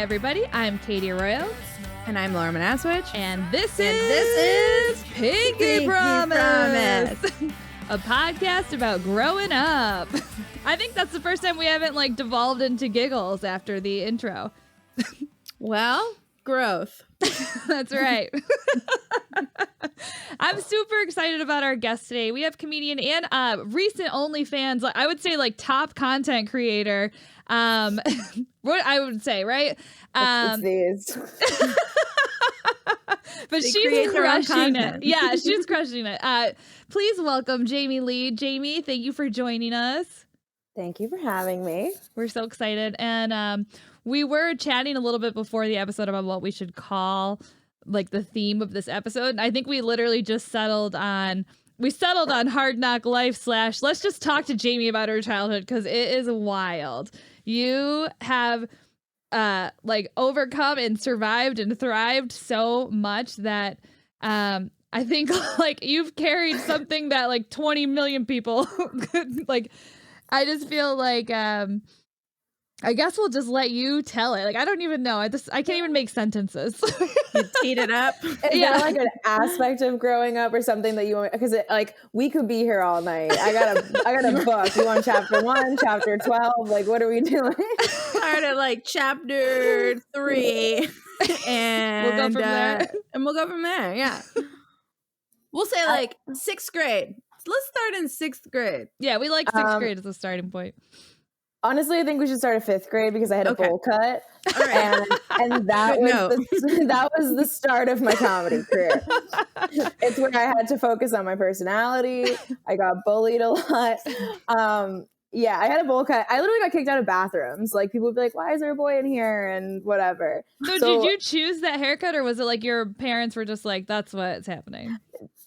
everybody. I'm Katie Arroyo. And I'm Laura Manaswich. And this is Pinky Promise, a podcast about growing up. I think that's the first time we haven't devolved into giggles after the intro. Well, growth. That's right. I'm super excited about our guest today. We have comedian and recent OnlyFans, I would say top content creator. What I would say, right? It's these. But she's crushing it. Yeah, she's crushing it. Please welcome Jaime Lee. Jaime, thank you for joining us. Thank you for having me. We're so excited. And we were chatting a little bit before the episode about what we should call the theme of this episode. And I think we literally just settled on Hard Knock Life / let's just talk to Jaime about her childhood because it is wild. You have overcome and survived and thrived so much that I think you've carried something that 20 million people could I just feel I guess we'll just let you tell it. I don't even know. I can't even make sentences. You teed it up. Is that an aspect of growing up or something that you want? Because we could be here all night. I got a book. You want chapter 1, chapter 12? What are we doing? Start at chapter 3, and we'll go from there. And we'll go from there. Yeah, we'll say 6th grade. Let's start in 6th grade. Yeah, we like 6th grade as a starting point. Honestly, I think we should start at 5th grade because I had a bowl cut. All right. And that was the start of my comedy career. It's where I had to focus on my personality. I got bullied a lot. Yeah, I had a bowl cut. I literally got kicked out of bathrooms. People would be like, why is there a boy in here? And whatever. So did you choose that haircut or was it your parents were just that's what's happening?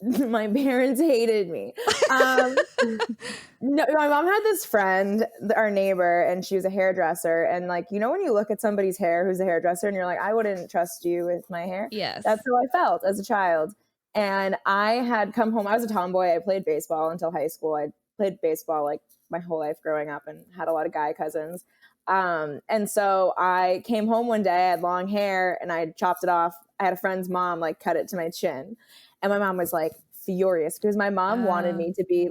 My parents hated me. No, my mom had this friend, our neighbor, and she was a hairdresser. And when you look at somebody's hair who's a hairdresser and you're like, I wouldn't trust you with my hair. Yes. That's how I felt as a child. And I had come home. I was a tomboy. I played baseball until high school. I played baseball my whole life growing up and had a lot of guy cousins. And so I came home one day, I had long hair and I chopped it off. I had a friend's mom cut it to my chin. And my mom was furious because my mom wanted me to be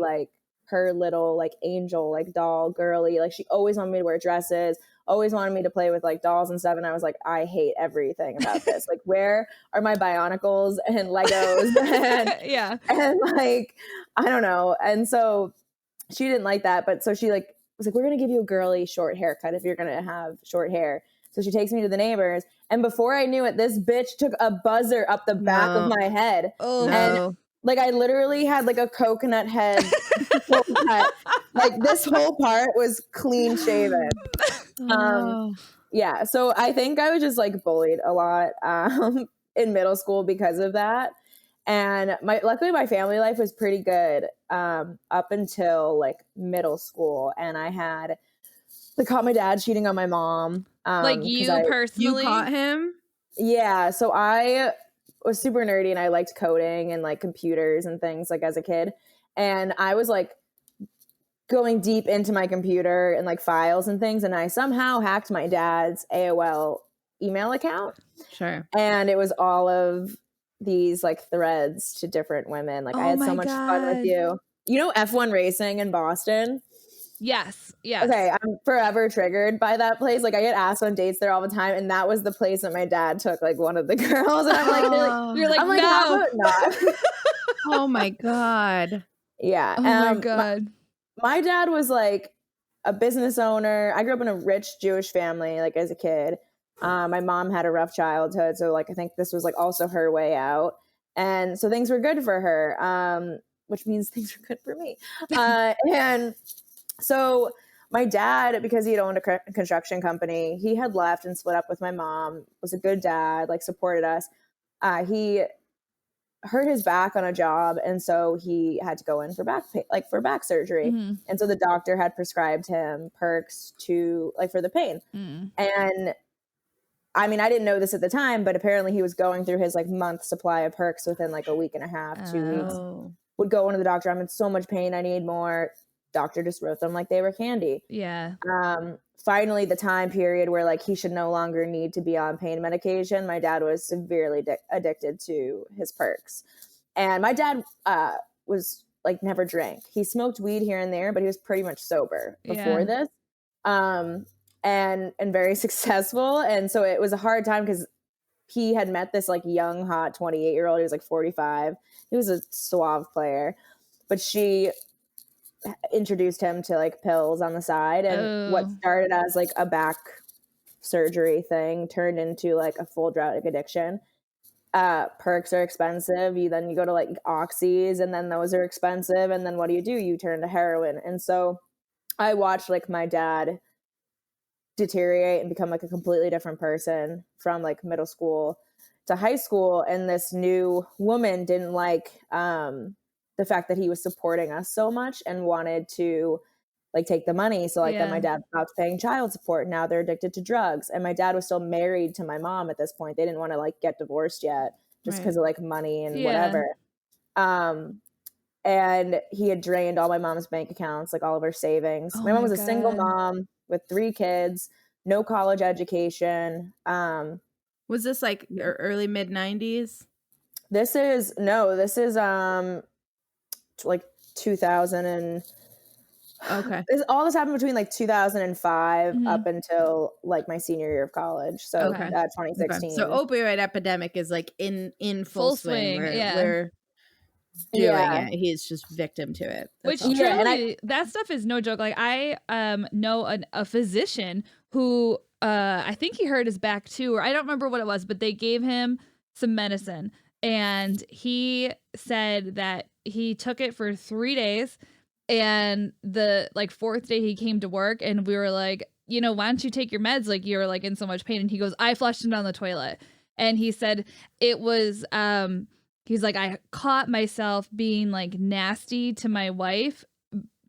her little angel, doll girly. She always wanted me to wear dresses, always wanted me to play with dolls and stuff. And I was I hate everything about this. Where are my Bionicles and Legos? And, yeah. And I don't know. And so she didn't like that. But so she was we're going to give you a girly short haircut if you're going to have short hair. So she takes me to the neighbors. And before I knew it, this bitch took a buzzer up the back of my head. Oh, and I literally had a coconut head cut. This whole part was clean shaven. Yeah. So I think I was just bullied a lot in middle school because of that. And luckily my family life was pretty good up until middle school. And I had caught my dad cheating on my mom. You personally? You caught him? Yeah. So I was super nerdy and I liked coding and computers and things as a kid. And I was going deep into my computer and files and things. And I somehow hacked my dad's AOL email account. Sure. And it was all of these threads to different women. I had so much fun with you. You know F1 Racing in Boston? Yes. Okay, I'm forever triggered by that place. I get asked on dates there all the time, and that was the place that my dad took one of the girls. And I'm you're I'm no. How about not? Oh my God. Yeah. Oh my God. My dad was a business owner. I grew up in a rich Jewish family, as a kid. My mom had a rough childhood, so I think this was also her way out, and so things were good for her, which means things were good for me, and. So my dad, because he had owned a construction company, he had left and split up with my mom, was a good dad, supported us. He hurt his back on a job. And so he had to go in for back pain, for back surgery. Mm-hmm. And so the doctor had prescribed him perks to for the pain. Mm. And I mean, I didn't know this at the time, but apparently he was going through his month supply of perks within a week and a half, 2 weeks. Would go into the doctor. I'm in so much pain. I need more. Doctor just wrote them like they were candy. Yeah. finally the time period where like he should no longer need to be on pain medication, my dad was severely addicted to his perks. And my dad was like never drank. He smoked weed here and there, but he was pretty much sober before this. And very successful. And so it was a hard time because he had met this like young, hot 28-year-old. He was like 45. He was a suave player, but she introduced him to like pills on the side. And what started as like a back surgery thing turned into like a full drug addiction. Perks are expensive. You go to like oxys, and then those are expensive. And then what do? You turn to heroin. And so I watched like my dad deteriorate and become like a completely different person from like middle school to high school. And this new woman didn't like the fact that he was supporting us so much and wanted to like take the money. So like then my dad stopped paying child support. Now they're addicted to drugs. And my dad was still married to my mom at this point. They didn't want to like get divorced yet just because of like money and whatever. And he had drained all my mom's bank accounts, like all of her savings. My mom was a single mom with 3 kids, no college education. Was this like early mid 90s? This is like 2000 and all this happened between like 2005 up until like my senior year of college. So 2016. So opioid epidemic is like in full swing. We're doing it. He's just victim to it. Which truly, that stuff is no joke. Like I know a physician who I think he hurt his back too, or I don't remember what it was, but they gave him some medicine, and he said that he took it for 3 days. And the like 4th day he came to work, and we were like, you know, why don't you take your meds? Like you're like in so much pain. And he goes, I flushed him down the toilet. And he said it was, he's like, I caught myself being like nasty to my wife.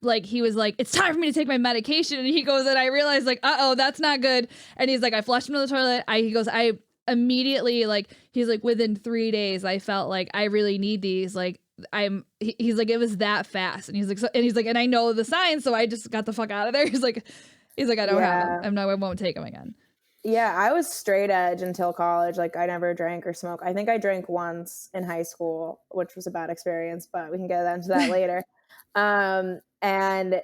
Like he was like, it's time for me to take my medication. And he goes, and I realized like, that's not good. And he's like, I flushed him down the toilet. He goes, I immediately like, he's like, within 3 days, I felt like I really need these. Like, he's like, it was that fast. And he's like, and I know the signs, so I just got the fuck out of there. He's like, I don't have them. I won't take them again. Yeah, I was straight edge until college. Like I never drank or smoked. I think I drank once in high school, which was a bad experience, but we can get into that later. And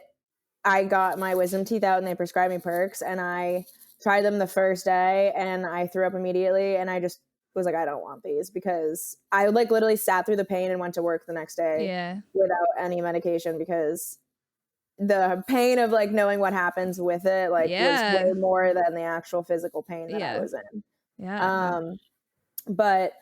I got my wisdom teeth out, and they prescribed me perks, and I tried them the first day, and I threw up immediately, and I just was like, I don't want these, because I like literally sat through the pain and went to work the next day without any medication, because the pain of like knowing what happens with it like was way more than the actual physical pain that I was in. But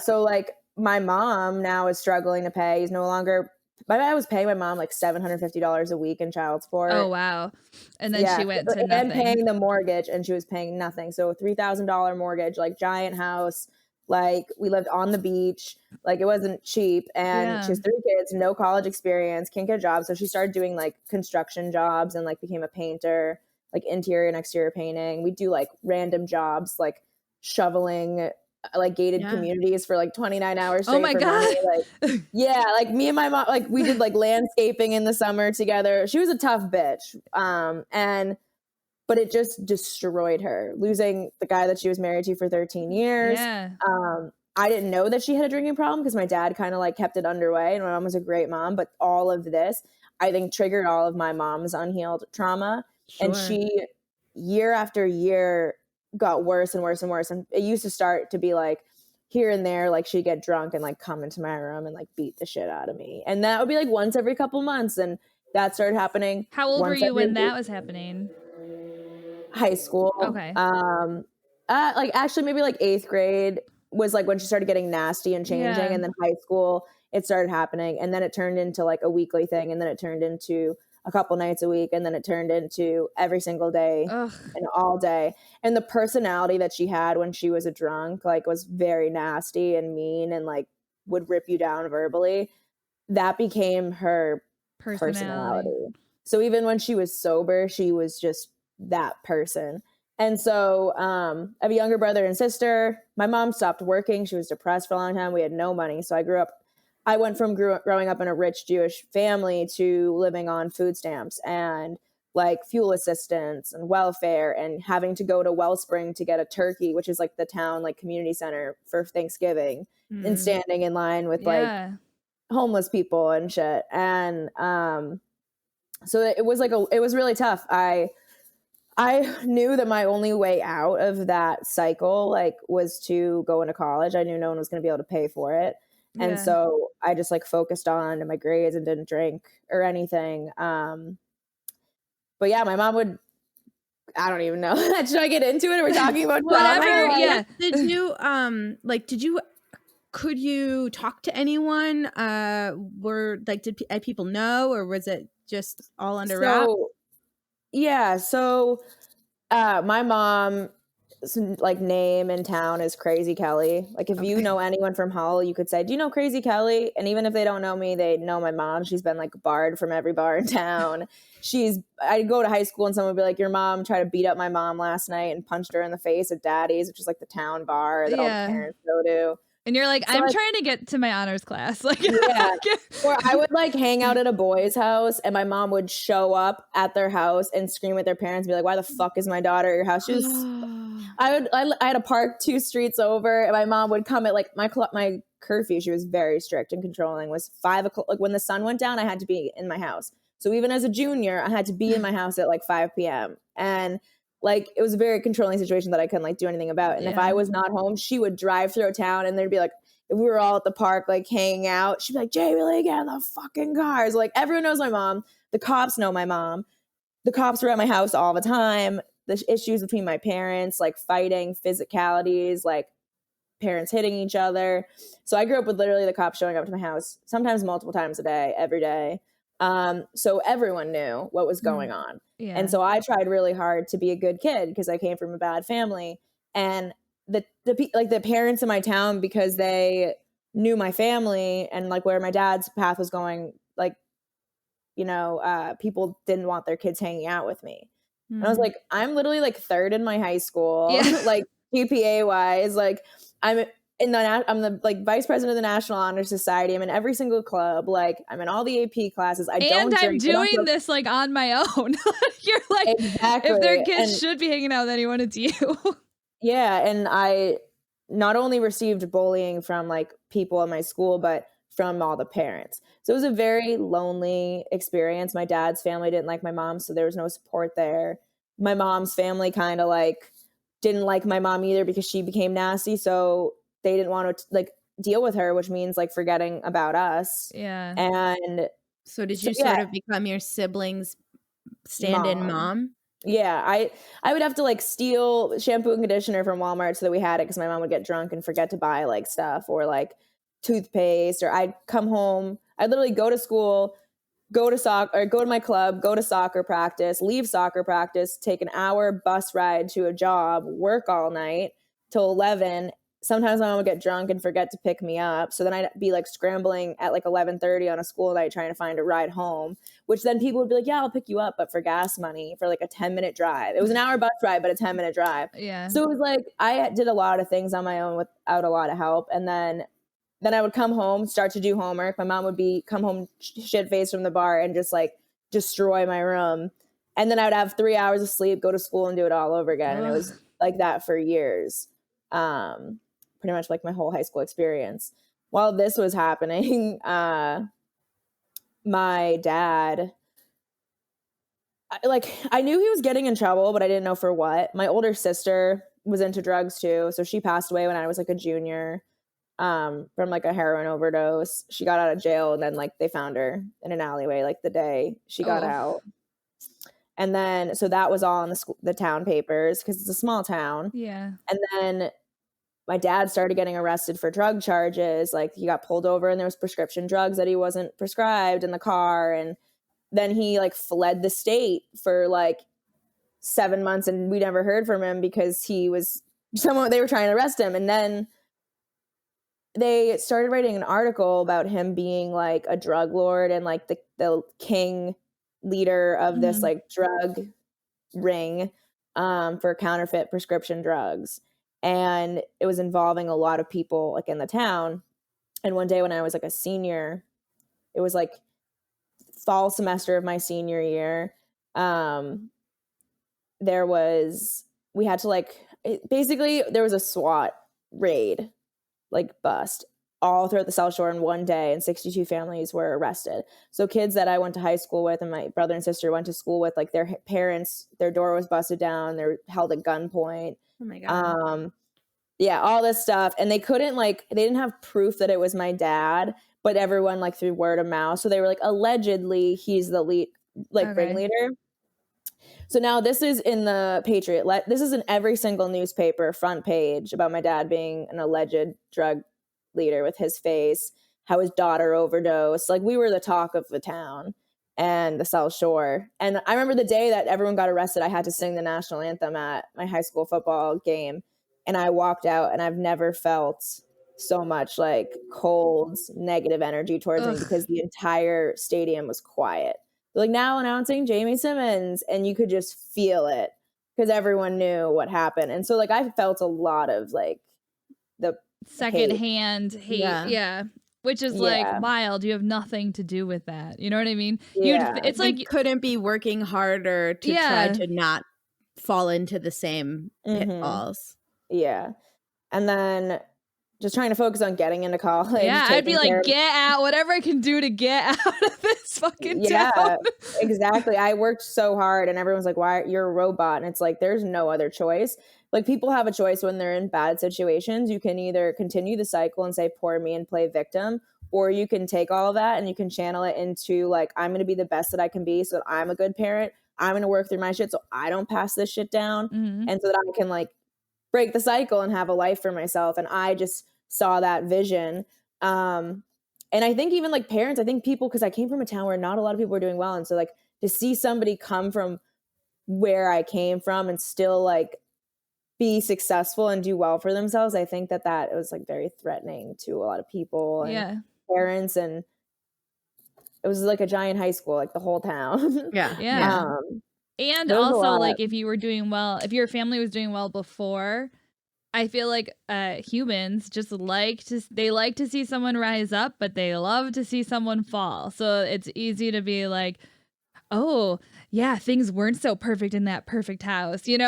so like my mom now is struggling to pay. He's no longer, my dad was paying my mom like $750 a week in child support. Oh wow. And then she went to nothing. And paying the mortgage, and she was paying nothing. So a $3,000 mortgage, like giant house, like we lived on the beach, like it wasn't cheap. And she has 3 kids, no college experience, can't get a job. So she started doing like construction jobs and like became a painter, like interior and exterior painting. We do like random jobs, like shoveling like gated communities for like 29 hours straight. Oh my God. Like, like me and my mom, like we did like landscaping in the summer together. She was a tough bitch. But it just destroyed her, losing the guy that she was married to for 13 years. I didn't know that she had a drinking problem because my dad kind of like kept it underway, and my mom was a great mom. But all of this, I think, triggered all of my mom's unhealed trauma. And she, year after year, got worse and worse and worse. And it used to start to be like here and there, like she'd get drunk and like come into my room and like beat the shit out of me. And that would be like once every couple months. And that started happening. How old were you when that was happening? High school. Okay. Like actually maybe like 8th grade was like when she started getting nasty and changing. And then high school, it started happening. And then it turned into like a weekly thing. And then it turned into a couple nights a week. And then it turned into every single day and all day. And the personality that she had when she was a drunk, like was very nasty and mean and like would rip you down verbally. That became her personality. So even when she was sober, she was just that person. And so I have a younger brother and sister. My mom stopped working. She was depressed for a long time. We had no money. So I went from growing up in a rich Jewish family to living on food stamps and like fuel assistance and welfare and having to go to Wellspring to get a turkey, which is like the town like community center for Thanksgiving, and standing in line with like homeless people and shit. And so it was like it was really tough. I knew that my only way out of that cycle like was to go into college. I knew no one was going to be able to pay for it. And so I just like focused on my grades and didn't drink or anything. But yeah, my mom would, I don't even know. Should I get into it? Are we talking about whatever? Yeah. Could you talk to anyone? Did people know, or was it just all under wraps? Yeah. So my mom's like name in town is Crazy Kelly. Like if you know anyone from Hull, you could say, do you know Crazy Kelly? And even if they don't know me, they know my mom. She's been like barred from every bar in town. I'd go to high school and someone would be like, your mom tried to beat up my mom last night and punched her in the face at Daddy's, which is like the town bar that all the parents go to. And you're like, I'm trying to get to my honors class. Like, Or I would like hang out at a boy's house and my mom would show up at their house and scream at their parents and be like, why the fuck is my daughter at your house? I had to park 2 streets over, and my mom would come at like my curfew. She was very strict and controlling, was 5 o'clock. Like when the sun went down, I had to be in my house. So even as a junior, I had to be in my house at like 5 p.m. And like it was a very controlling situation that I couldn't like do anything about. And if I was not home, she would drive through town, and there'd be like, if we were all at the park like hanging out, she'd be like, Jaime Lee, get in the fucking cars. Like everyone knows my mom. The cops know my mom. The cops were at my house all the time. The issues between my parents, like fighting, physicalities, like parents hitting each other. So I grew up with literally the cops showing up to my house, sometimes multiple times a day, every day. So everyone knew what was going on. And so I tried really hard to be a good kid because I came from a bad family. And the parents in my town, because they knew my family and like where my dad's path was going, like, people didn't want their kids hanging out with me. And I was like, I'm literally like 3rd in my high school, like GPA wise, like I'm the like vice president of the National Honor Society. I'm in every single club. Like I'm in all the AP classes. I'm doing this like on my own. You're like, if their kids should be hanging out with anyone, it's you. Yeah. And I not only received bullying from like people in my school, but from all the parents. So it was a very lonely experience. My dad's family didn't like my mom, so there was no support there. My mom's family kind of like didn't like my mom either because she became nasty. So they didn't want to like deal with her, which means like forgetting about us. Yeah. And so did you sort of become your siblings' stand-in mom? Yeah, I would have to like steal shampoo and conditioner from Walmart so that we had it because my mom would get drunk and forget to buy like stuff or like toothpaste. Or I'd come home, I'd literally go to school, go to soccer, or go to my club, go to soccer practice, leave soccer practice, take an hour bus ride to a job, work all night till 11. Sometimes my mom would get drunk and forget to pick me up. So then I'd be like scrambling at like 11:30 on a school night trying to find a ride home, which then people would be like, yeah, I'll pick you up, but for gas money for like a 10-minute drive. It was an hour bus ride, but a 10-minute drive. Yeah. So it was like, I did a lot of things on my own without a lot of help. And then I would come home, start to do homework. My mom would come home shit-faced from the bar and just like destroy my room. And then I would have 3 hours of sleep, go to school and do it all over again. And it was like that for years. Pretty much like my whole high school experience. While this was happening, my dad, I knew he was getting in trouble, but I didn't know for what. My older sister was into drugs too. So she passed away when I was like a junior from like a heroin overdose. She got out of jail and then like they found her in an alleyway like the day she got out. And then, so that was all in the town papers because it's a small town. Yeah. And then my dad started getting arrested for drug charges. Like he got pulled over and there was prescription drugs that he wasn't prescribed in the car. And then he like fled the state for like 7 months and we never heard from him because they were trying to arrest him. And then they started writing an article about him being like a drug lord and like the king leader of this like drug ring for counterfeit prescription drugs. And it was involving a lot of people like in the town. And one day when I was like a senior, it was like fall semester of my senior year. we had to basically there was a SWAT raid, bust all throughout the South Shore in one day, and 62 families were arrested. So kids that I went to high school with and my brother and sister went to school with, their parents, their door was busted down, they're held at gunpoint. Oh my God. Yeah, all this stuff. And they couldn't they didn't have proof that it was my dad, but everyone through word of mouth. So they were allegedly he's the lead, ringleader. So now this is in the Patriot. This is in every single newspaper front page about my dad being an alleged drug leader with his face, how his daughter overdosed. We were the talk of the town and the South Shore. And I remember the day that everyone got arrested, I had to sing the national anthem at my high school football game. And I walked out, and I've never felt so much cold, negative energy towards me, because the entire stadium was quiet. Now announcing Jamie Simmons, and you could just feel it because everyone knew what happened. And so I felt a lot of the secondhand hate. Yeah. Which is wild. You have nothing to do with that. You know what I mean? Yeah. It's you couldn't be working harder to try to not fall into the same pitfalls. Yeah. And then just trying to focus on getting into college. Yeah, I'd be get out, whatever I can do to get out of this fucking town. Exactly. I worked so hard, and everyone's why you're a robot? And it's there's no other choice. People have a choice when they're in bad situations. You can either continue the cycle and say, poor me, and play victim, or you can take all of that and you can channel it into I'm going to be the best that I can be so that I'm a good parent. I'm going to work through my shit so I don't pass this shit down. Mm-hmm. And so that I can break the cycle and have a life for myself. And I just saw that vision. And I think even parents, I think people, because I came from a town where not a lot of people were doing well. And so to see somebody come from where I came from and still be successful and do well for themselves, I think that was very threatening to a lot of people and parents. And it was a giant high school, the whole town. Yeah. And also if you were doing well, if your family was doing well before, I feel humans just like to see someone rise up, but they love to see someone fall. So it's easy to be oh yeah, things weren't so perfect in that perfect house, it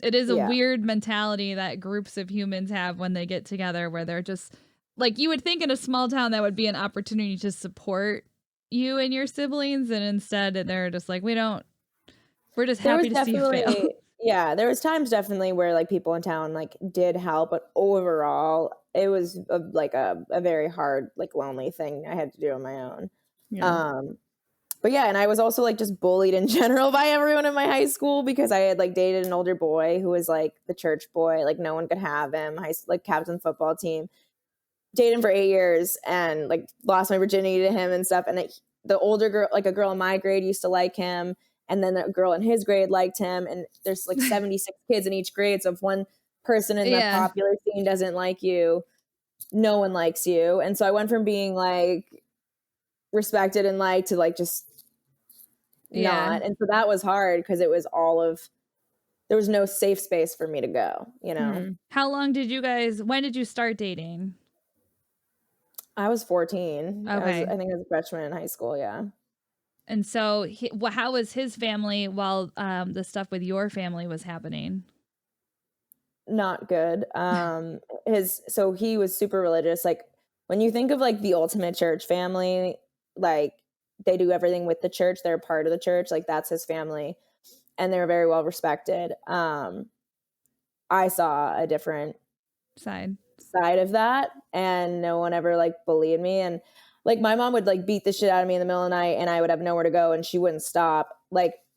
is a weird mentality that groups of humans have when they get together, where they're just you would think in a small town that would be an opportunity to support you and your siblings, and instead they're just we're just happy to see you fail. Yeah, there was times definitely where people in town did help, but overall it was a very hard lonely thing I had to do on my own. But yeah, and I was also just bullied in general by everyone in my high school because I had dated an older boy who was the church boy, no one could have him, captain football team. Dated him for 8 years and lost my virginity to him and stuff. And the older girl, a girl in my grade used to like him. And then a girl in his grade liked him. And there's 76 kids in each grade. So if one person in the popular scene doesn't like you, no one likes you. And so I went from being respected and liked to just not. And so that was hard because it was there was no safe space for me to go, How long when did you start dating? I was 14. Okay. I think I was a freshman in high school. Yeah. And so how was his family while the stuff with your family was happening? Not good. So he was super religious. When you think of the ultimate church family, they do everything with the church. They're part of the church. That's his family. And they're very well respected. I saw a different side of that, and no one ever bullied me. And my mom would beat the shit out of me in the middle of the night, and I would have nowhere to go, and she wouldn't stop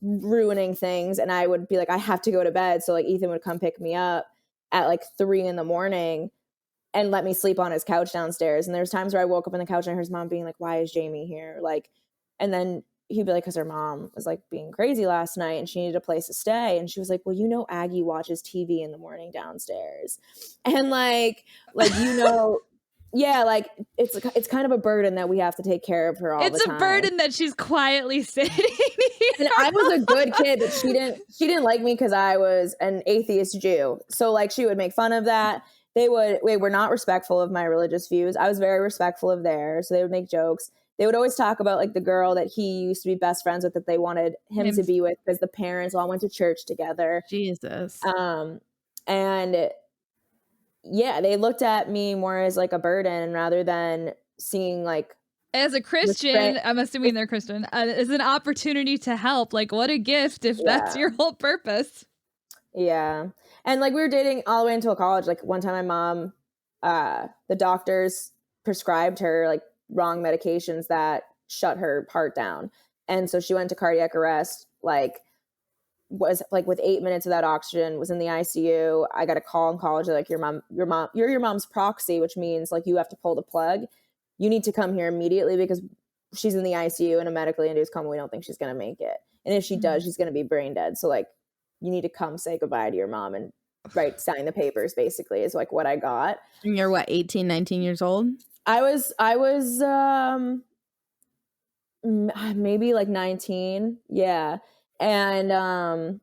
ruining things. And I would be I have to go to bed. So Ethan would come pick me up at 3 a.m. and let me sleep on his couch downstairs. And there's times where I woke up on the couch and I heard his mom being why is Jamie here? And then he'd be because her mom was being crazy last night and she needed a place to stay. And she was well, Aggie watches TV in the morning downstairs. And yeah, it's kind of a burden that we have to take care of her all the time. It's a burden that she's quietly sitting here. And I was a good kid, but she didn't like me because I was an atheist Jew. So she would make fun of that. They were not respectful of my religious views. I was very respectful of theirs. So they would make jokes. they would always talk about like the girl that he used to be best friends with that they wanted him to be with because the parents all went to church together. Jesus. And yeah, they looked at me more as like a burden rather than seeing like as a Christian, I'm assuming they're Christian, as an opportunity to help. Like, what a gift if that's your whole purpose. Yeah. And like we were dating all the way until college. Like one time my mom, the doctors prescribed her like wrong medications that shut her heart down. And so she went to cardiac arrest, like was like with 8 minutes of that oxygen, was in the ICU. I got a call in college. They're like, you're your mom's proxy, which means like you have to pull the plug. You need to come here immediately because she's in the ICU in a medically induced coma. We don't think she's going to make it. And if she does, she's going to be brain dead. So like, you need to come say goodbye to your mom and sign the papers, basically, is like what I got. And you're what, 18, 19 years old? I was maybe like 19. Yeah. And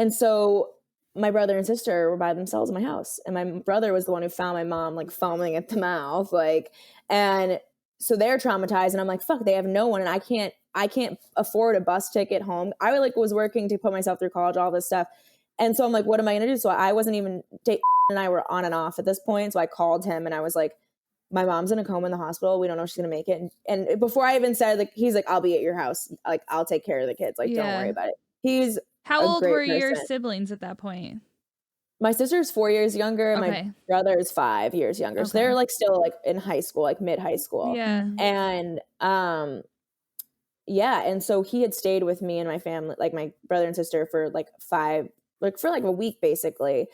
so my brother and sister were by themselves in my house. And my brother was the one who found my mom like foaming at the mouth. Like, and so they're traumatized. And I'm like, fuck, they have no one. And I can't afford a bus ticket home. I like was working to put myself through college, all this stuff. And so I'm like, what am I going to do? So I wasn't even and I were on and off at this point. So I called him and I was like, my mom's in a coma in the hospital. We don't know if she's going to make it. And before I even said, like, he's like, I'll be at your house. Like, I'll take care of the kids. Like, don't worry about it. He's How old were your siblings at that point? My sister's 4 years younger. And my brother is 5 years younger. Okay. So they're like still like in high school, like mid high school. Yeah. And, yeah. And so he had stayed with me and my family, like my brother and sister for like for a week, basically.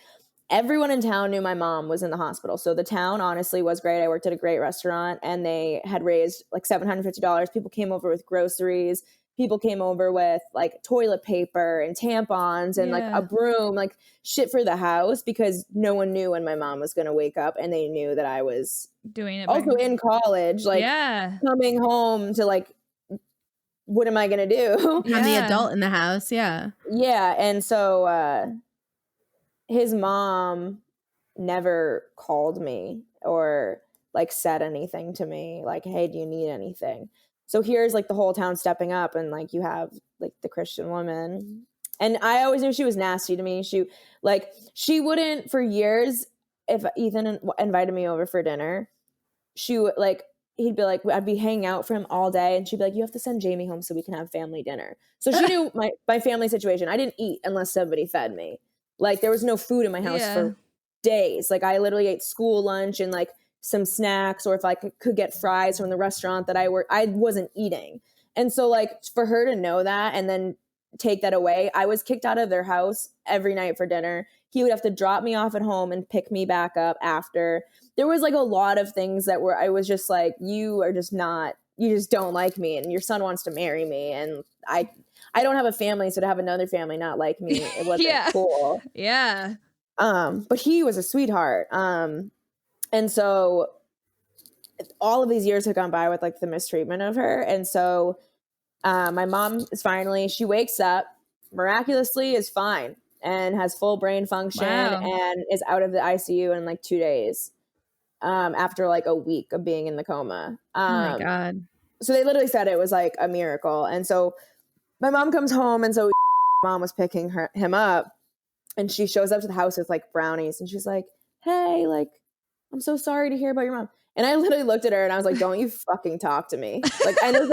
Everyone in town knew my mom was in the hospital. So the town honestly was great. I worked at a great restaurant and they had raised like $750. People came over with groceries. People came over with like toilet paper and tampons and like a broom, like shit for the house because no one knew when my mom was going to wake up. And they knew that I was doing it also in college, like coming home to like, what am I going to do? I'm the adult in the house. Yeah. Yeah. And so, his mom never called me or like said anything to me like, hey, do you need anything? So here's like the whole town stepping up and like you have like the Christian woman. And I always knew she was nasty to me. She wouldn't for years, if Ethan invited me over for dinner, she would like, he'd be like, I'd be hanging out for him all day. And she'd be like, you have to send Jamie home so we can have family dinner. So she knew my family situation. I didn't eat unless somebody fed me. Like there was no food in my house for days. Like I literally ate school lunch and like some snacks, or if I could get fries from the restaurant that I wasn't eating. And so like for her to know that and then take that away, I was kicked out of their house every night for dinner. He would have to drop me off at home and pick me back up after. There was like a lot of things that were, I was just like, you just don't like me and your son wants to marry me. And I don't have a family, so to have another family not like me, it wasn't cool. Yeah. But he was a sweetheart. And so all of these years have gone by with like the mistreatment of her. And so my mom is she wakes up, miraculously is fine and has full brain function and is out of the ICU in like 2 days after like a week of being in the coma. Oh my God. So they literally said it was like a miracle. And so my mom comes home, and so mom was picking him up, and she shows up to the house with like brownies, and she's like, hey, like, I'm so sorry to hear about your mom. And I literally looked at her and I was like, don't you fucking talk to me. Like, I know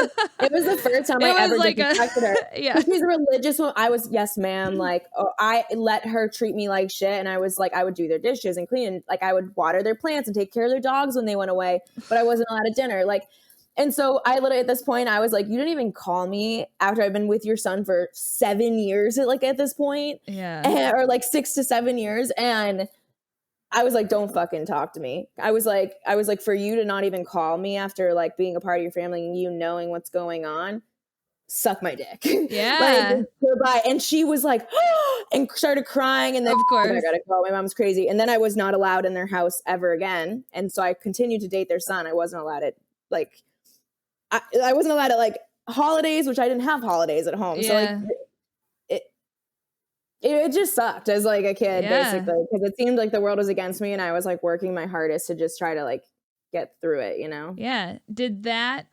it was the first time I ever disrespected her. Yeah. She's a religious woman. I was, yes, ma'am. Like, I let her treat me like shit. And I was like, I would do their dishes and clean. And like, I would water their plants and take care of their dogs when they went away. But I wasn't allowed at dinner. Like, and so I literally, at this point, I was like, you didn't even call me after I've been with your son for 7 years, like at this point. Yeah. Or like 6 to 7 years. And I was like, don't fucking talk to me. I was like, for you to not even call me after like being a part of your family and you knowing what's going on, suck my dick. Yeah. Like, goodbye. And she was like, and started crying. And then of course, I gotta go. My mom's crazy. And then I was not allowed in their house ever again. And so I continued to date their son. I wasn't allowed at like, I wasn't allowed at like holidays, which I didn't have holidays at home. Yeah. So like it just sucked as like a kid, basically, because it seemed like the world was against me and I was like working my hardest to just try to like get through it, you know? Yeah. Did that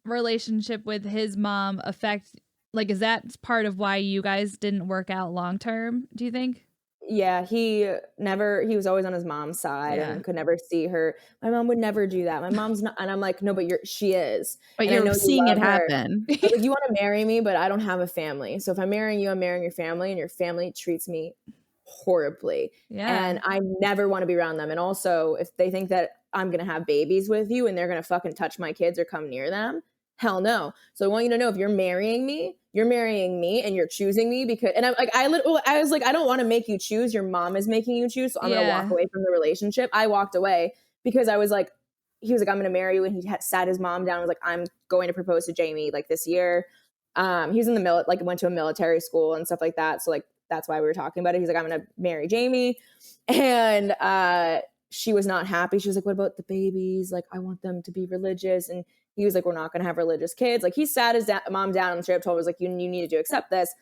relationship with his mom affect, like, is that part of why you guys didn't work out long term, do you think? Yeah, he was always on his mom's side Yeah. and could never see her. My mom would never do that. My mom's not, and I'm like, no, but she is. But And I know you're you seeing it love her. happen. I was like, you want to marry me, but I don't have a family. So if I'm marrying you, I'm marrying your family, and your family treats me horribly. Yeah. And I never want to be around them. And also, if they think that I'm going to have babies with you and they're going to fucking touch my kids or come near them, hell no. So I want you to know, if you're marrying me and you're choosing me because, and I'm like, I was like, I don't want to make you choose. Your mom is making you choose. So I'm going to walk away from the relationship. I walked away because I was like, he was like, I'm going to marry you. And he sat his mom down and was like, I'm going to propose to Jamie like this year. He was in the like went to a military school and stuff like that. So like, that's why we were talking about it. He's like, I'm going to marry Jamie. And she was not happy. She was like, what about the babies? Like, I want them to be religious. And he was like, we're not going to have religious kids. Like, he sat his mom down on the trip, told her, was like, you needed to accept this.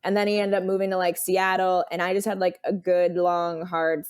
And then he ended up moving to like Seattle. And I just had like a good, long, hard,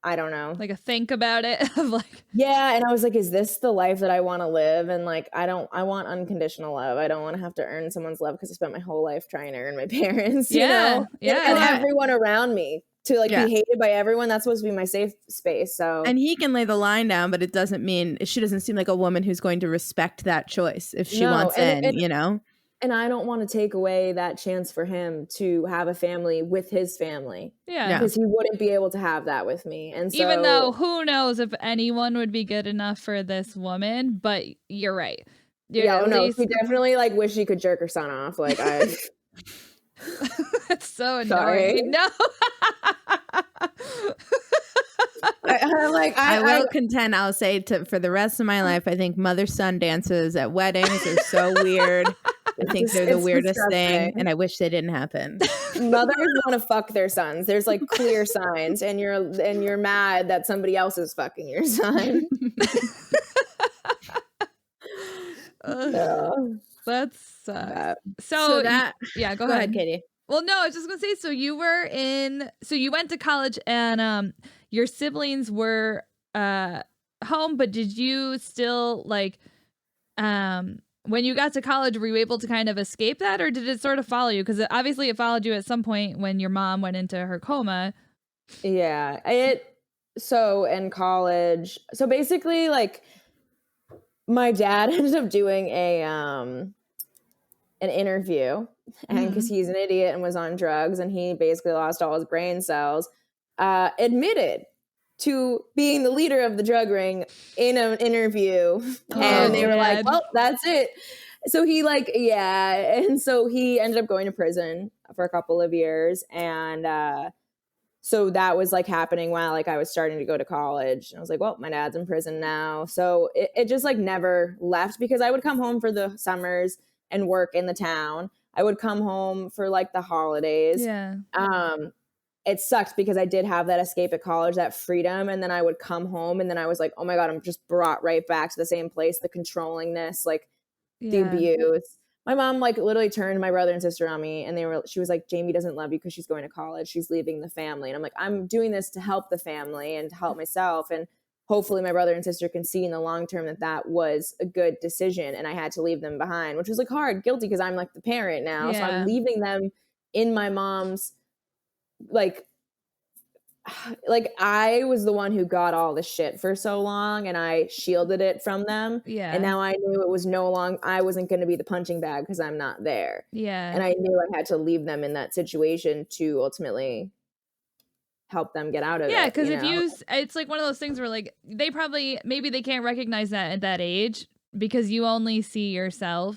I don't know. Like a think about it of like. Yeah. And I was like, is this the life that I want to live? And like, I want unconditional love. I don't want to have to earn someone's love because I spent my whole life trying to earn my parents, you know? Yeah. And everyone around me. To like be hated by everyone, that's supposed to be my safe space. So, and he can lay the line down, but it doesn't mean, she doesn't seem like a woman who's going to respect that choice if she wants in, you know? And I don't want to take away that chance for him to have a family with his family. Yeah. Because he wouldn't be able to have that with me. And so, even though who knows if anyone would be good enough for this woman, but you're right. He definitely like wish he could jerk her son off. Like That's so annoying. No. I will contend, I'll say for the rest of my life, I think mother-son dances at weddings are so weird. I think they're the weirdest thing, and I wish they didn't happen. Mothers want to fuck their sons. There's like clear signs, and you're mad that somebody else is fucking your son. That sucks. So go ahead, Katie. Well, no, I was just gonna say, so you went to college and your siblings were home, but did you still like when you got to college, were you able to kind of escape that, or did it sort of follow you? Because obviously it followed you at some point when your mom went into her coma. Yeah, so in college, so basically like my dad ended up doing an interview, and because he's an idiot and was on drugs and he basically lost all his brain cells, admitted to being the leader of the drug ring in an interview. And they were like, well, that's it. So he and so he ended up going to prison for a couple of years. And so that was like happening while like I was starting to go to college. And I was like, well, my dad's in prison now. So it just like never left, because I would come home for the summers and work in the town. I would come home for like the holidays. Yeah. It sucked because I did have that escape at college, that freedom. And then I would come home and then I was like, oh my God, I'm just brought right back to the same place. The controllingness, like the abuse. My mom like literally turned my brother and sister on me, and she was like, Jamie doesn't love you because she's going to college. She's leaving the family. And I'm like, I'm doing this to help the family and to help myself. And hopefully my brother and sister can see in the long term that was a good decision. And I had to leave them behind, which was like hard, guilty, because I'm like the parent now. Yeah. So I'm leaving them in my mom's, like I was the one who got all the shit for so long, and I shielded it from them. Yeah. And now I knew it was I wasn't going to be the punching bag because I'm not there. Yeah. And I knew I had to leave them in that situation to ultimately help them get out of it. Yeah, because it's like one of those things where like maybe they can't recognize that at that age because you only see yourself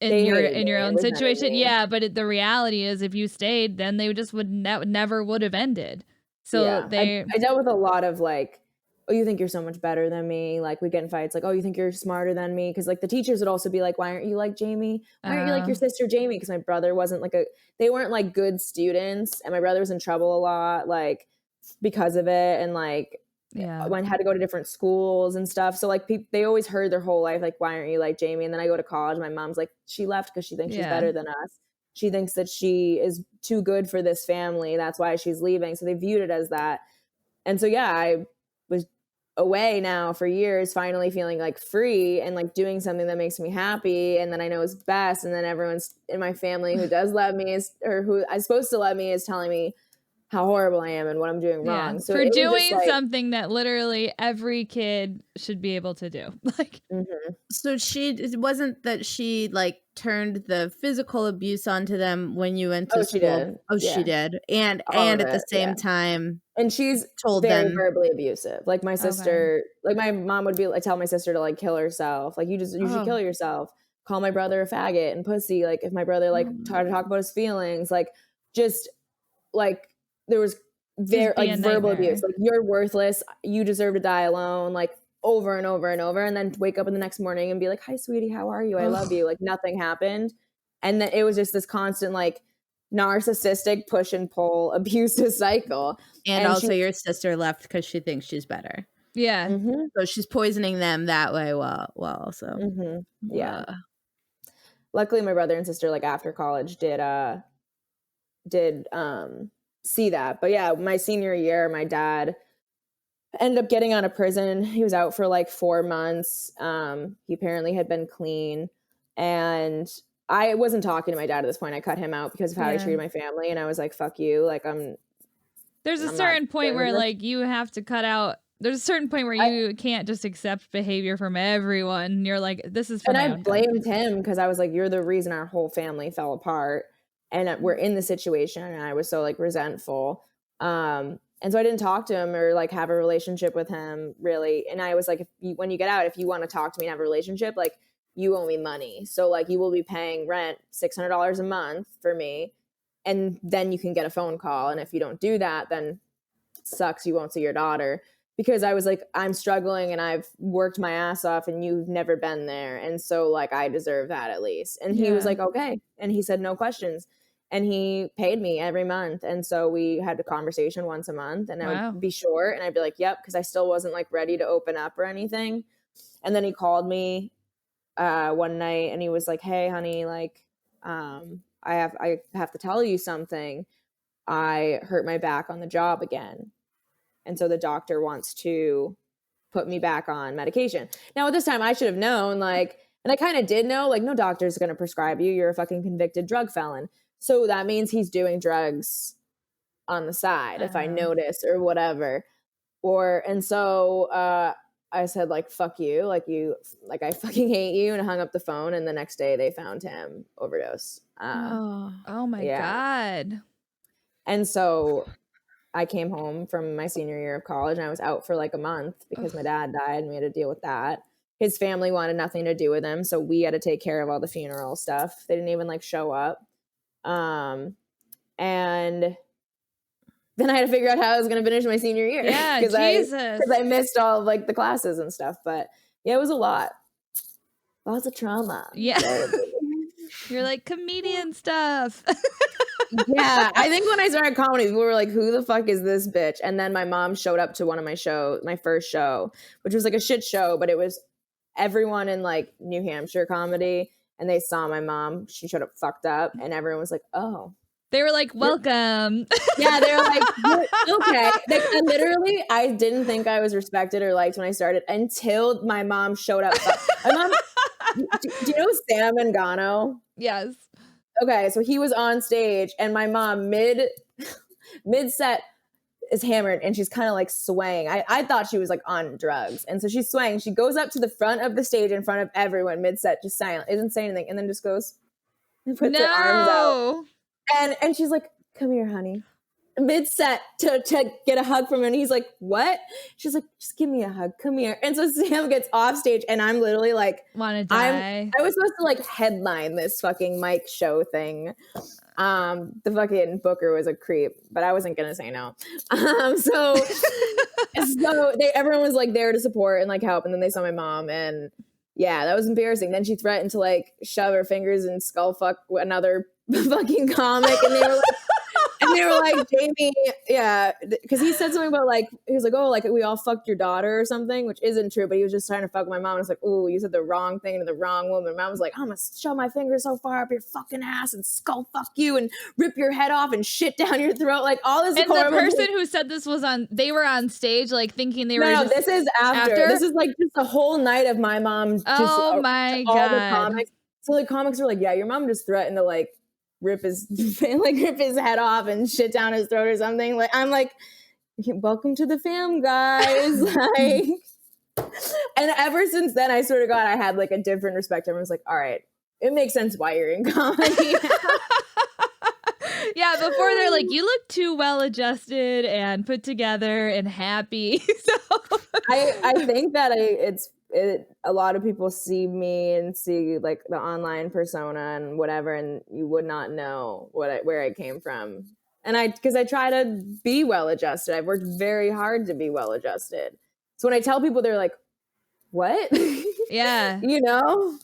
in your own situation. Yeah, but the reality is, if you stayed, then they just never would have ended. So I dealt with a lot of like, oh, you think you're so much better than me? Like, we get in fights like, oh, you think you're smarter than me? Because like the teachers would also be like, why aren't you like Jamie? Why aren't you like your sister Jamie? Because my brother wasn't they weren't like good students, and my brother was in trouble a lot, like because of it, and like when I had to go to different schools and stuff. So like they always heard their whole life like, why aren't you like Jamie? And then I go to college, my mom's like, she left because she thinks she's better than us. She thinks that she is too good for this family. That's why she's leaving. So they viewed it as that. And so, yeah, I was away now for years, finally feeling like free and like doing something that makes me happy and that I know is best. And then everyone's in my family who does love me or who is supposed to love me is telling me how horrible I am and what I'm doing wrong. So for doing something that literally every kid should be able to do. Like, so it wasn't that she like turned the physical abuse onto them when you went to school. She did. She did. And at the same time, and she's told very them verbally abusive. Like my sister, like my mom would be like, tell my sister to like kill herself. Like you should kill yourself. Call my brother a faggot and pussy. Like if my brother like tried to talk about his feelings, like just like there was very like verbal abuse. Like you're worthless. You deserve to die alone. Like over and over and over. And then wake up in the next morning and be like, hi, sweetie, how are you? I love you. Like nothing happened. And then it was just this constant like narcissistic push and pull abusive cycle. And also your sister left because she thinks she's better. Yeah. So she's poisoning them that way while also. Yeah. Luckily my brother and sister like after college did see that. But yeah, my senior year, my dad ended up getting out of prison. He was out for like 4 months. He apparently had been clean. And I wasn't talking to my dad at this point. I cut him out because of how I treated my family. And I was like, fuck you. Like there's a certain point where like you have to cut out. There's a certain point where you can't just accept behavior from everyone. You're like, this is for my own I blamed him because I was like, you're the reason our whole family fell apart. And we're in the situation, and I was so like resentful. And so I didn't talk to him or like have a relationship with him really. And I was like, when you get out, if you want to talk to me and have a relationship, like you owe me money. So like you will be paying rent $600 a month for me. And then you can get a phone call. And if you don't do that, then it sucks. You won't see your daughter. Because I was like, I'm struggling and I've worked my ass off and you've never been there. And so like, I deserve that at least. And he was like, okay. And he said, no questions. And he paid me every month. And so we had a conversation once a month and I would be short and I'd be like, yep. Cause I still wasn't like ready to open up or anything. And then he called me one night and he was like, hey honey, like, I have to tell you something. I hurt my back on the job again. And so the doctor wants to put me back on medication. Now at this time I should have known like, and I kind of did know like no doctor's going to prescribe you. You're a fucking convicted drug felon. So that means he's doing drugs on the side if I notice or whatever. And so I said like, fuck you. Like I fucking hate you. And I hung up the phone. And the next day they found him overdose. Oh my God. And so I came home from my senior year of college and I was out for like a month because my dad died and we had to deal with that. His family wanted nothing to do with him. So we had to take care of all the funeral stuff. They didn't even like show up. And then I had to figure out how I was going to finish my senior year. Yeah, because I missed all of like the classes and stuff. But yeah, it was a lot. Lots of trauma. Yeah. You're like comedian stuff. Yeah. I think when I started comedy, people were like, who the fuck is this bitch? And then my mom showed up to one of my first show, which was like a shit show, but it was everyone in like New Hampshire comedy. And they saw my mom. She showed up fucked up. And everyone was like, oh. They were like, welcome. Yeah, they were like, okay. And literally, I didn't think I was respected or liked when I started until my mom showed up. My mom, do you know Sam Mangano? Yes. Okay, so he was on stage and my mom mid-set is hammered and she's kind of like swaying. I thought she was like on drugs. And so she's swaying. She goes up to the front of the stage in front of everyone mid-set, just silent, isn't saying anything, and then just goes and puts her arms out. And she's like, come here, honey. Mid-set to get a hug from him. And he's like, what? She's like, just give me a hug. Come here. And so Sam gets off stage and I'm literally like, wanna die. I was supposed to like headline this fucking Mike show thing. The fucking booker was a creep, but I wasn't gonna say no. So everyone was like there to support and like help, and then they saw my mom, and yeah, that was embarrassing. Then she threatened to like shove her fingers and skull fuck another fucking comic, and they were like, and And they were like, Jamie, yeah, because he said something about like, he was like, oh, like we all fucked your daughter or something, which isn't true, but he was just trying to fuck my mom. I was like, oh, you said the wrong thing to the wrong woman. Mom was like, I'm gonna shove my finger so far up your fucking ass and skull fuck you and rip your head off and shit down your throat, like all this. And the person who said this was they were on stage, like thinking they were. No, this is after. This is like just the whole night of my mom. Just, oh my all God. the comics. So like comics were like, yeah, your mom just threatened to like rip his head off and shit down his throat or something. Like I'm like, welcome to the fam, guys. Like, and ever since then, I swear to God, I had like a different respect. I was like, all right, it makes sense why you're in comedy. Yeah, before they're like, you look too well adjusted and put together and happy. So I think that a lot of people see me and see like the online persona and whatever, and you would not know where I came from. And because I try to be well adjusted. I've worked very hard to be well adjusted. So when I tell people, they're like, what? Yeah. You know?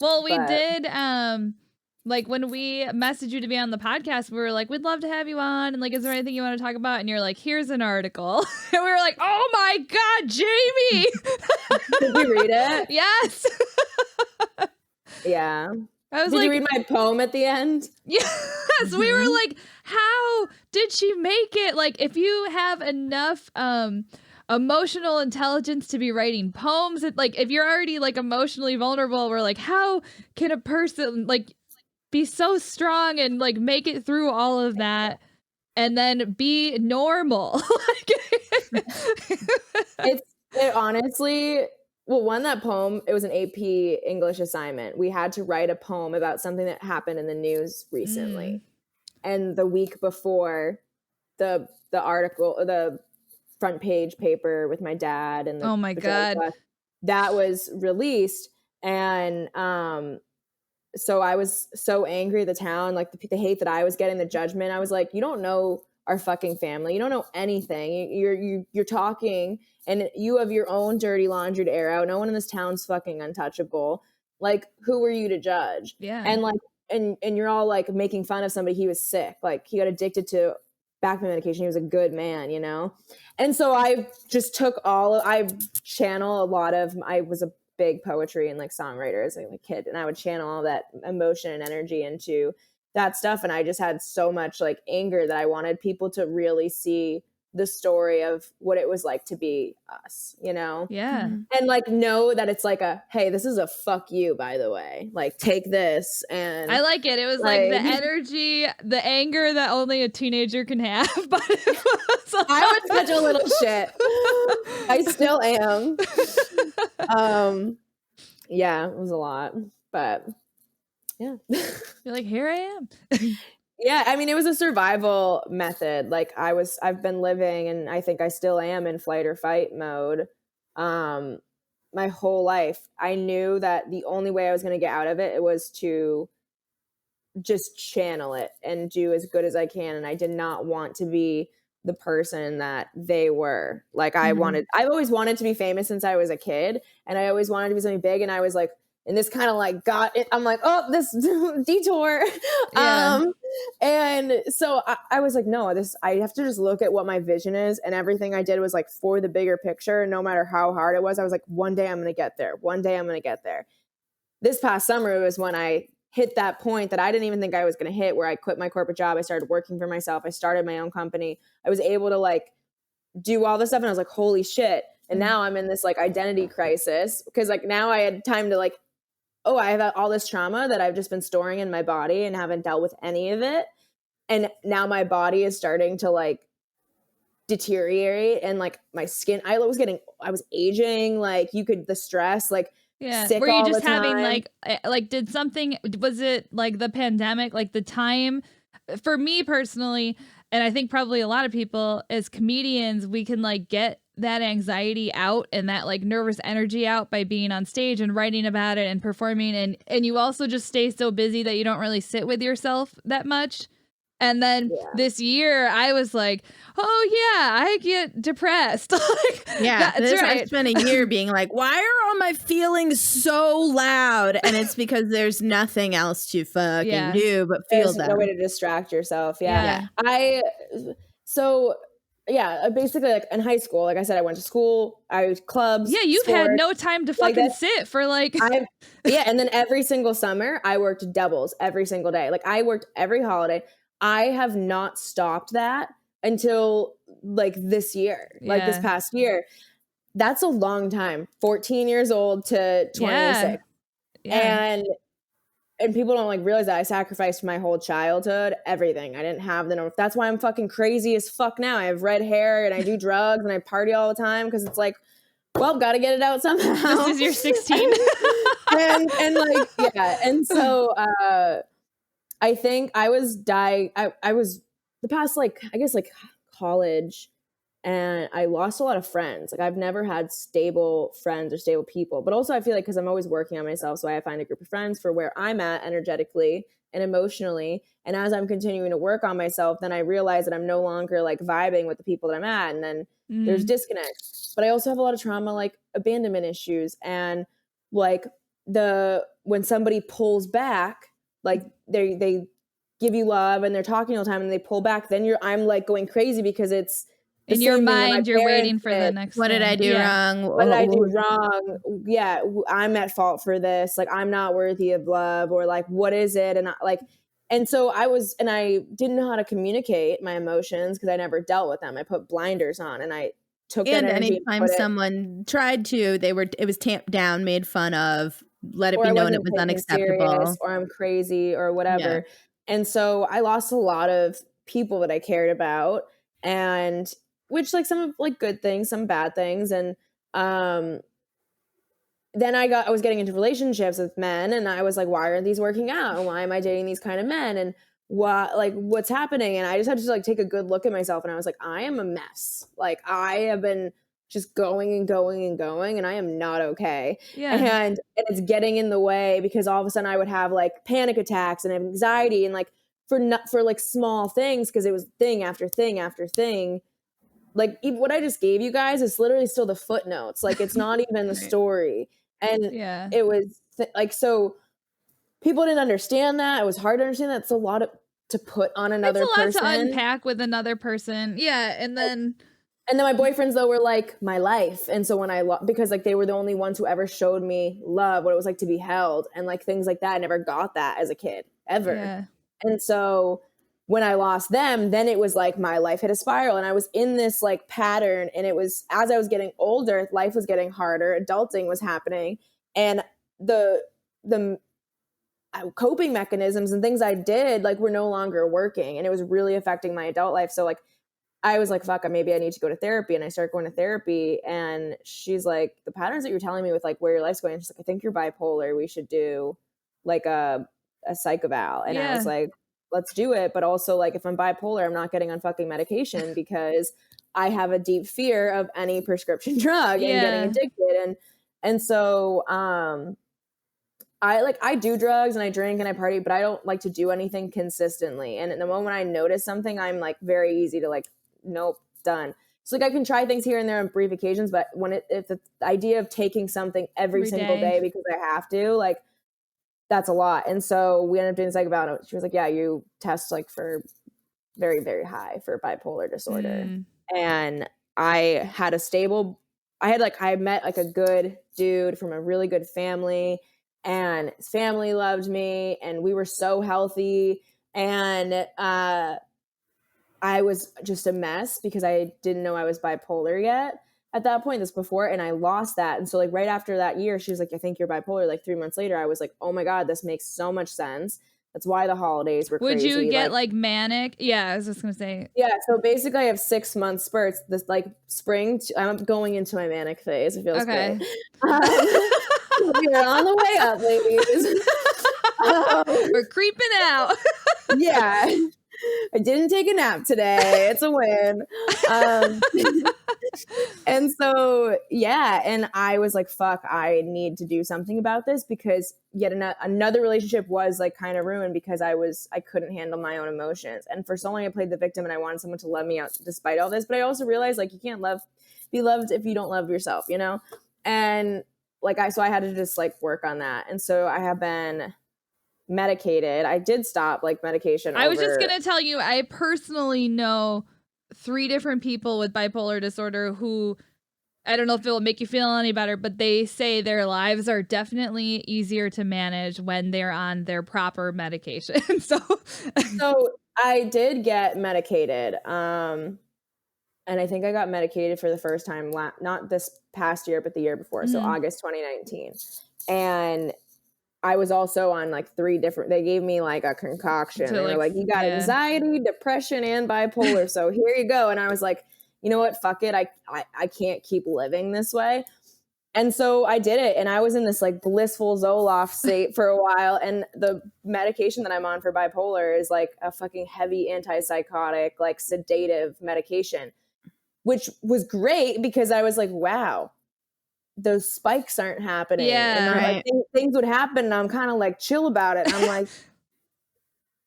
Well, we did, like when we messaged you to be on the podcast, we were like, we'd love to have you on. And like, is there anything you want to talk about? And you're like, here's an article. And we were like, oh my God, Jamie. Did you read it? Yes. Yeah. Did you read my poem at the end? Yes. We were like, how did she make it? Like, if you have enough emotional intelligence to be writing poems, like if you're already like emotionally vulnerable, we're like, how can a person like be so strong and like make it through all of that and then be normal? It honestly, well, that poem, it was an AP English assignment. We had to write a poem about something that happened in the news recently. And the week before, the article, the front page paper with my dad and oh my God, that was released. And so I was so angry at the town, like the hate that I was getting, the judgment. I was like, you don't know our fucking family. You don't know anything. You're talking, and you have your own dirty laundry to air out. No one in this town's fucking untouchable. Like, who were you to judge? Yeah. And like, and you're all like making fun of somebody. He was sick. Like he got addicted to back pain medication. He was a good man, you know? And so I just I channel a lot of, I was a big poetry and like songwriter as like a kid, and I would channel all that emotion and energy into that stuff. And I just had so much like anger that I wanted people to really see the story of what it was like to be us, you know? Yeah. And like know that it's like hey, this is a fuck you, by the way. Like take this. And I like it. It was like the energy, the anger that only a teenager can have. But I was such a little shit. I still am. Yeah, it was a lot. But yeah. You're like, here I am. Yeah, I mean, it was a survival method. Like I've been living, and I think I still am in flight or fight mode my whole life. I knew that the only way I was going to get out of it was to just channel it and do as good as I can. And I did not want to be the person that they were. Like I've always wanted to be famous since I was a kid, and I always wanted to be something big. And I was like, and this kind of like got it. I'm like, oh, this detour. Yeah. And so I was like, no, I have to just look at what my vision is. And everything I did was like for the bigger picture. No matter how hard it was, I was like, one day I'm going to get there. One day I'm going to get there. This past summer was when I hit that point that I didn't even think I was going to hit, where I quit my corporate job. I started working for myself. I started my own company. I was able to like do all this stuff. And I was like, holy shit. And now I'm in this like identity crisis, because like now I had time to like, oh, I have all this trauma that I've just been storing in my body and haven't dealt with any of it. And now my body is starting to like deteriorate, and like my skin, I was aging, like the stress, like sick. Were you all just the time. having like did something, was it like the pandemic, like the time for me personally, and I think probably a lot of people as comedians, we can like get that anxiety out and that like nervous energy out by being on stage and writing about it and performing, and you also just stay so busy that you don't really sit with yourself that much. And then this year I was like, oh yeah, I get depressed. Like, yeah, that's right. I spent a year being like, why are all my feelings so loud? And it's because there's nothing else to fucking do but feel There's them. no way to distract yourself. Yeah. Basically, like in high school, like I said, I went to school, I was clubs. Yeah, you've sports, had no time to fucking sit for like. And then every single summer, I worked doubles every single day. Like I worked every holiday. I have not stopped that until like this year, like this past year. That's a long time. 14 years old to 26. Yeah. And people don't like realize that I sacrificed my whole childhood, everything. I didn't have the norm. That's why I'm fucking crazy as fuck now. I have red hair and I do drugs and I party all the time because it's like, well, got to get it out somehow. This is your 16. and like, yeah. And so I think I was I was the past, like, I guess like college, and I lost a lot of friends. Like I've never had stable friends or stable people, but also I feel like because I'm always working on myself, so I find a group of friends for where I'm at energetically and emotionally. And as I'm continuing to work on myself, then I realize that I'm no longer like vibing with the people that I'm at, and then there's disconnect. But I also have a lot of trauma, like abandonment issues, and like when somebody pulls back, like they give you love and they're talking all the time and they pull back, then I'm like going crazy because it's in your mind, you're waiting for the next what thing. Did I do wrong? What did I do wrong? Yeah, I'm at fault for this. Like, I'm not worthy of love, or like, what is it? And so I didn't know how to communicate my emotions because I never dealt with them. I put blinders on and I took that energy. Anytime someone tried to, it was tamped down, made fun of, let it be known it was unacceptable. Or I'm crazy or whatever. Yeah. And so I lost a lot of people that I cared about, and which like some like good things, some bad things. And then I was getting into relationships with men, and I was like, why aren't these working out? And why am I dating these kind of men? And what's happening? And I just had to like take a good look at myself, and I was like, I am a mess. Like I have been just going and going and going, and I am not okay. Yeah. And it's getting in the way because all of a sudden I would have like panic attacks and anxiety, and like for like small things, because it was thing after thing after thing. Like even what I just gave you guys is literally still the footnotes. Like it's not even the story. And it was like, so people didn't understand that. It was hard to understand that. It's a lot to put on another person. It's a lot to unpack with another person. Yeah. And then my boyfriends though were like my life. And so when because like they were the only ones who ever showed me love, what it was like to be held and like things like that. I never got that as a kid ever. Yeah. And so when I lost them, then it was like my life hit a spiral, and I was in this like pattern, and it was as I was getting older, life was getting harder, adulting was happening, and the coping mechanisms and things I did like were no longer working, and it was really affecting my adult life. So like I was like, fuck, maybe I need to go to therapy. And I started going to therapy, and she's like, the patterns that you're telling me with like where your life's going, she's like, I think you're bipolar. We should do like a psych eval. And I was like, let's do it. But also like, if I'm bipolar, I'm not getting on fucking medication because I have a deep fear of any prescription drug and getting addicted. And so, I do drugs and I drink and I party, but I don't like to do anything consistently. And in the moment I notice something, I'm like very easy to like, nope, done. So like I can try things here and there on brief occasions, but if the idea of taking something every single day because I have to, like, that's a lot. And so we ended up doing psych eval. She was like, yeah, you test like for very, very high for bipolar disorder. And I met like a good dude from a really good family, and his family loved me, and we were so healthy. And I was just a mess because I didn't know I was bipolar yet at that point, this before, and I lost that. And so like right after that year, she was like, I think you're bipolar. Like 3 months later, I was like, oh my God, this makes so much sense. That's why the holidays were crazy. Would you get like manic? Yeah, I was just gonna say. Yeah, so basically I have 6 month spurts. This like spring, I'm going into my manic phase. It feels great. We're on the way up, ladies. We're creeping out. Yeah. I didn't take a nap today. It's a win. And so, yeah. And I was like, fuck, I need to do something about this, because yet another relationship was like kind of ruined because I couldn't handle my own emotions. And for so long I played the victim and I wanted someone to love me out despite all this. But I also realized like you can't be loved if you don't love yourself, you know? And like, so I had to just like work on that. And so I have been medicated. I did stop like medication. I was just going to tell you, I personally know 3 different people with bipolar disorder who, I don't know if it will make you feel any better, but they say their lives are definitely easier to manage when they're on their proper medication. So I did get medicated. And I think I got medicated for the first time, not this past year, but the year before. So August 2019. And I was also on like 3 different, they gave me like a concoction. So they were like, you got anxiety, depression, and bipolar. So here you go. And I was like, you know what? Fuck it. I can't keep living this way. And so I did it. And I was in this like blissful Zoloft state for a while. And the medication that I'm on for bipolar is like a fucking heavy antipsychotic, like sedative medication, which was great because I was like, wow, those spikes aren't happening. Yeah, and like, things would happen and I'm kind of like chill about it. I'm like,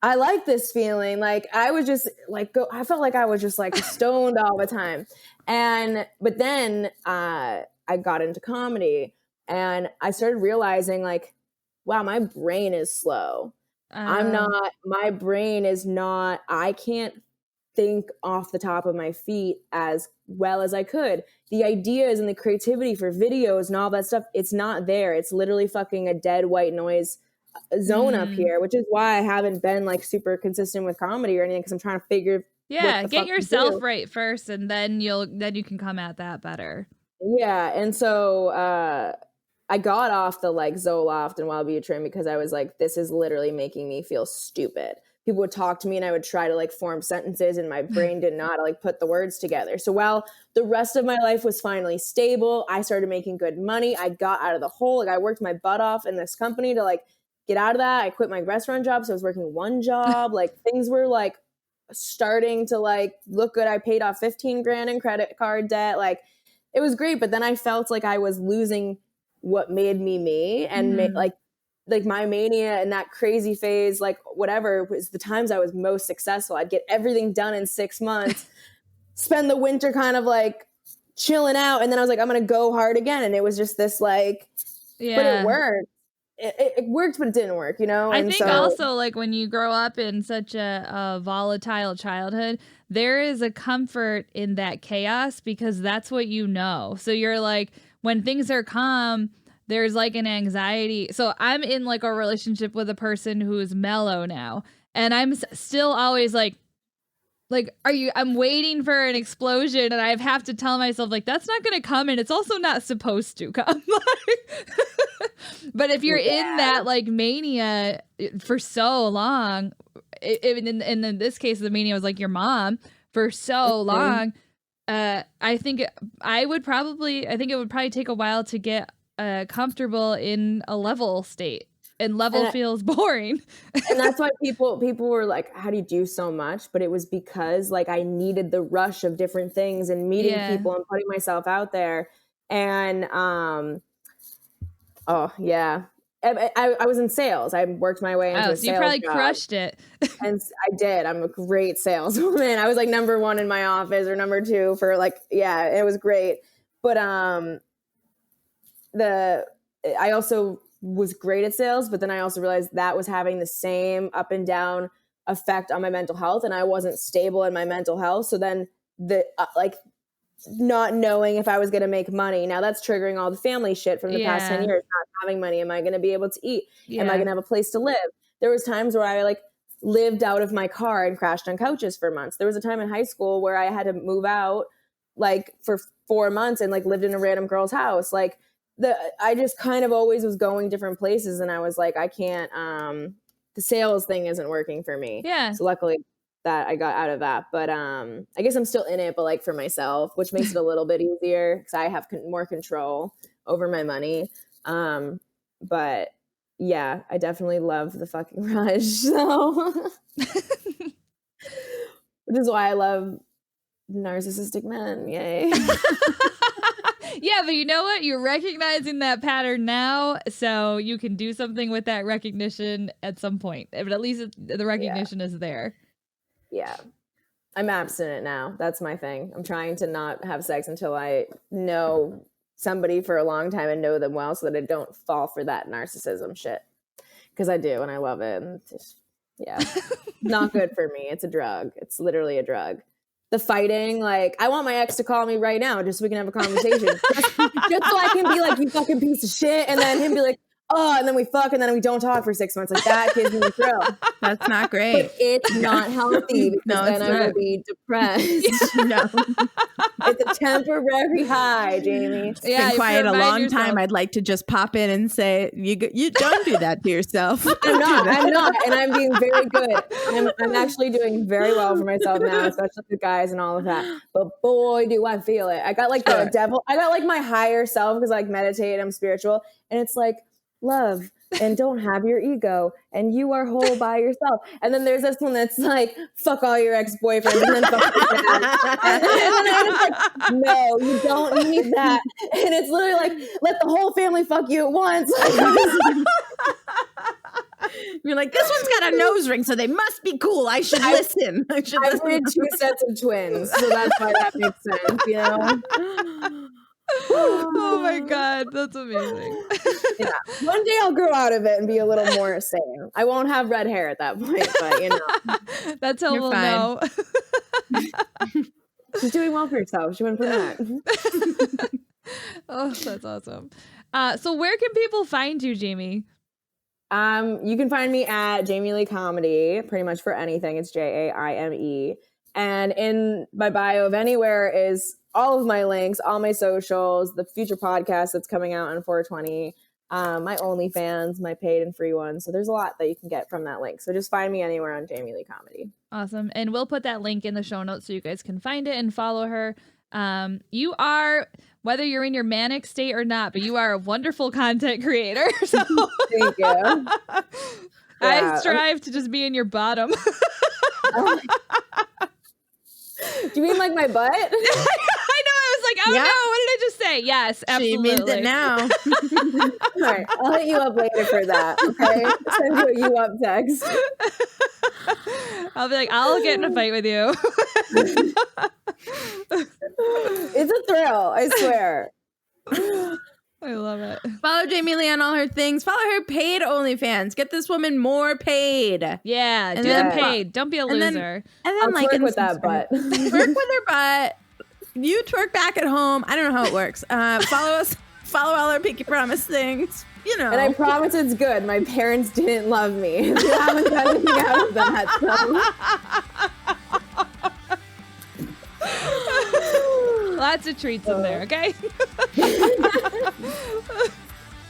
I like this feeling. Like I was just like, I felt like I was just like stoned all the time. But then I got into comedy and I started realizing like, wow, my brain is slow. My brain is not, I can't think off the top of my feet as well as I could. The ideas and the creativity for videos and all that stuff, it's not there. It's literally fucking a dead white noise zone up here, which is why I haven't been like super consistent with comedy or anything, because I'm trying to figure get yourself right first, and then you can come at that better. Yeah. And so I got off the like Zoloft and Wellbutrin because I was like, this is literally making me feel stupid. People would talk to me and I would try to like form sentences and my brain did not like put the words together. So while the rest of my life was finally stable, I started making good money. I got out of the hole. Like I worked my butt off in this company to like get out of that. I quit my restaurant job. So I was working one job. Like things were like starting to like look good. I paid off 15 grand in credit card debt. Like it was great. But then I felt like I was losing what made me and like my mania and that crazy phase, like whatever, was the times I was most successful. I'd get everything done in 6 months, spend the winter kind of like chilling out. And then I was like, I'm going to go hard again. And it was just this like, but it worked. It worked, but it didn't work, you know? And I think also like when you grow up in such a volatile childhood, there is a comfort in that chaos because that's what you know. So you're like, when things are calm, there's like an anxiety. So I'm in like a relationship with a person who's mellow now. And I'm still always like, I'm waiting for an explosion and I have to tell myself like, that's not going to come. And it's also not supposed to come. But if you're in that like mania for so long, in this case, the mania was like your mom for so long. I think it would probably take a while to get comfortable in a level state, and level feels boring. And that's why people were like, how do you do so much? But it was because like I needed the rush of different things and meeting people and putting myself out there. And I was in sales. I worked my way into a sales you probably job. Crushed it. And I did. I'm a great saleswoman. I was like number 1 in my office or number 2 for like, it was great. But I also was great at sales, but then I also realized that was having the same up and down effect on my mental health, and I wasn't stable in my mental health. So then the like not knowing if I was going to make money. Now that's triggering all the family shit from the past 10 years, not having money. Am I going to be able to eat? Am I going to have a place to live? There was times where I like lived out of my car and crashed on couches for months. There was a time in high school where I had to move out like for 4 months and like lived in a random girl's house. Like I just kind of always was going different places, and I was like, I can't, the sales thing isn't working for me. Yeah. So luckily that I got out of that, but I guess I'm still in it, but like for myself, which makes it a little bit easier because I have more control over my money. But yeah, I definitely love the fucking rush. So, which is why I love narcissistic men. Yay. Yeah, but you know what? You're recognizing that pattern now, so you can do something with that recognition at some point. But at least the recognition is there. Yeah. I'm abstinent now. That's my thing. I'm trying to not have sex until I know somebody for a long time and know them well so that I don't fall for that narcissism shit. Because I do and I love it. And it's just, not good for me. It's a drug. It's literally a drug. The fighting, like, I want my ex to call me right now just so we can have a conversation. just so I can be like, you fucking piece of shit. And then him be like, oh, and then we fuck and then we don't talk for 6 months. Like, that gives me a thrill. That's not great. But it's not healthy because then I will be depressed. No. It's a temporary high, Jamie. It's been quiet a long time. I'd like to just pop in and say, you don't do that to yourself. I'm not. And I'm being very good. I'm actually doing very well for myself now, especially with guys and all of that. But boy, do I feel it. I got like the devil. I got like my higher self because I like meditate. I'm spiritual. And it's like, love and don't have your ego and you are whole by yourself. And then there's this one that's like, fuck all your ex-boyfriends and then fuck your dad. And then I'm just like, no, you don't need that. And it's literally like, let the whole family fuck you at once. You're like, this one's got a nose ring, so they must be cool. I should listen. I did 2 sets of twins, so that's why that makes sense, you know? Oh my God, that's amazing. Yeah. One day I'll grow out of it and be a little more sane. I won't have red hair at that point, but you know. That's how we'll know. She's doing well for herself. She went for that. Oh, that's awesome. So where can people find you, Jamie? You can find me at Jaime Lee Comedy, pretty much for anything. It's JAIME. And in my bio of anywhere is all of my links, all my socials, the future podcast that's coming out on 420, my OnlyFans, my paid and free ones. So there's a lot that you can get from that link. So just find me anywhere on Jaime Lee Comedy. Awesome. And we'll put that link in the show notes so you guys can find it and follow her. You are, whether you're in your manic state or not, but you are a wonderful content creator. So thank you. I strive to just be in your bottom. Do you mean like my butt? I know. I was like, oh no, what did I just say? Yes, absolutely. She means it now. All right, I'll hit you up later for that. Okay, send you up text. I'll be like, I'll get in a fight with you. It's a thrill, I swear. I love it. Follow Jaime Lee on all her things. Follow her paid OnlyFans. Get this woman more paid. Yeah, and do them paid. Don't be a loser. And then I'll like twerk with that butt. Twerk with her butt. You twerk back at home. I don't know how it works. Follow us. Follow all our Pinky Promise things. You know. And I promise it's good. My parents didn't love me. You haven't got anything out of that. Lots of treats in there, okay?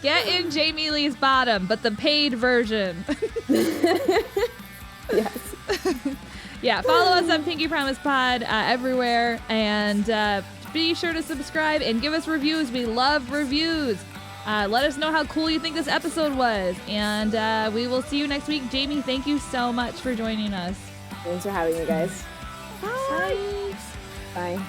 Get in Jaime Lee's bottom, but the paid version. Yes. Yeah, follow us on Pinky Promise Pod everywhere, and be sure to subscribe and give us reviews. We love reviews. Let us know how cool you think this episode was, and we will see you next week. Jamie, thank you so much for joining us. Thanks for having me, guys. Bye. Bye.